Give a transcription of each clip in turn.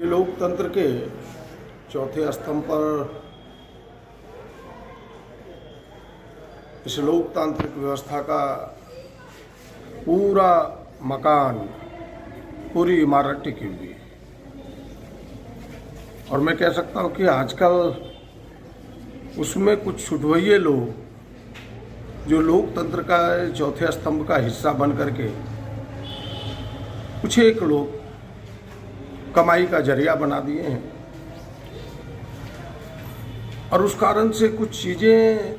लोकतंत्र के चौथे स्तंभ पर इस लोकतांत्रिक व्यवस्था का पूरा मकान, पूरी इमारत टिकी हुई है। और मैं कह सकता हूँ कि आजकल उसमें कुछ छुटवइये लोग जो लोकतंत्र का चौथे स्तंभ का हिस्सा बन करके कुछ एक लोग कमाई का जरिया बना दिए हैं, और उस कारण से कुछ चीज़ें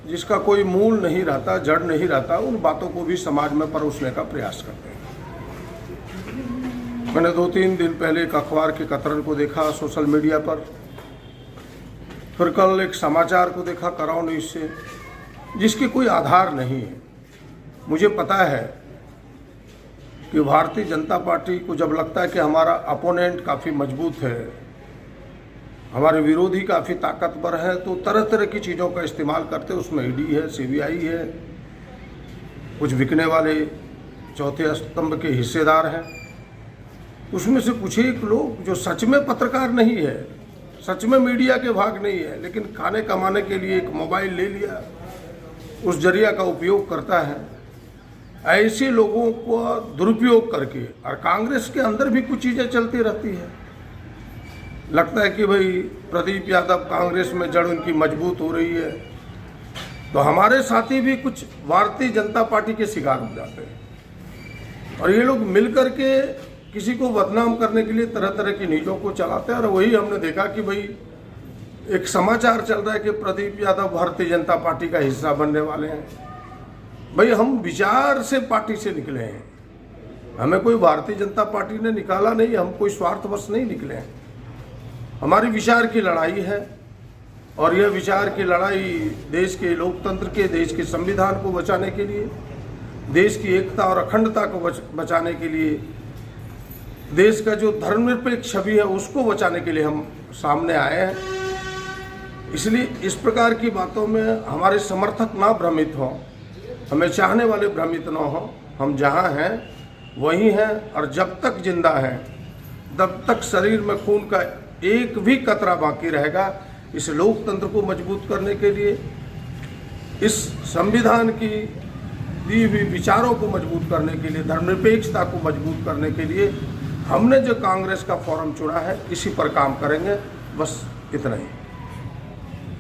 जिसका कोई मूल नहीं रहता, जड़ नहीं रहता, उन बातों को भी समाज में परोसने का प्रयास करते हैं। मैंने 2-3 दिन पहले एक अखबार के कतरन को देखा सोशल मीडिया पर, फिर कल एक समाचार को देखा कराओ न्यूज़ से, जिसके कोई आधार नहीं है। मुझे पता है कि भारतीय जनता पार्टी को जब लगता है कि हमारा अपोनेंट काफ़ी मजबूत है, हमारे विरोधी काफ़ी ताकतवर है, तो तरह तरह की चीज़ों का इस्तेमाल करते हैं। उसमें ईडी है, सीबीआई है, कुछ बिकने वाले चौथे स्तंभ के हिस्सेदार हैं। उसमें से कुछ एक लोग जो सच में पत्रकार नहीं है, सच में मीडिया के भाग नहीं है, लेकिन खाने कमाने के लिए एक मोबाइल ले लिया, उस जरिया का उपयोग करता है। ऐसे लोगों को दुरुपयोग करके, और कांग्रेस के अंदर भी कुछ चीज़ें चलती रहती है। लगता है कि भाई प्रदीप यादव कांग्रेस में जड़ उनकी मजबूत हो रही है, तो हमारे साथी भी कुछ भारतीय जनता पार्टी के शिकार हो जाते हैं, और ये लोग मिलकर के किसी को बदनाम करने के लिए तरह तरह की नीतियों को चलाते हैं। और वही हमने देखा कि भाई एक समाचार चल रहा है कि प्रदीप यादव भारतीय जनता पार्टी का हिस्सा बनने वाले हैं। भाई हम विचार से पार्टी से निकले हैं, हमें कोई भारतीय जनता पार्टी ने निकाला नहीं, हम कोई स्वार्थवश नहीं निकले हैं। हमारी विचार की लड़ाई है, और यह विचार की लड़ाई देश के लोकतंत्र के, देश के संविधान को बचाने के लिए, देश की एकता और अखंडता को बचाने के लिए, देश का जो धर्मनिरपेक्ष छवि है उसको बचाने के लिए हम सामने आए हैं। इसलिए इस प्रकार की बातों में हमारे समर्थक ना भ्रमित हों, हमें चाहने वाले भ्रमित ना हों। हम जहाँ हैं वहीं हैं, और जब तक जिंदा हैं तब तक शरीर में खून का एक भी कतरा बाकी रहेगा। इस लोकतंत्र को मजबूत करने के लिए, इस संविधान की दी हुई विचारों को मजबूत करने के लिए, धर्मनिरपेक्षता को मजबूत करने के लिए हमने जो कांग्रेस का फोरम चुना है, इसी पर काम करेंगे। बस इतना ही।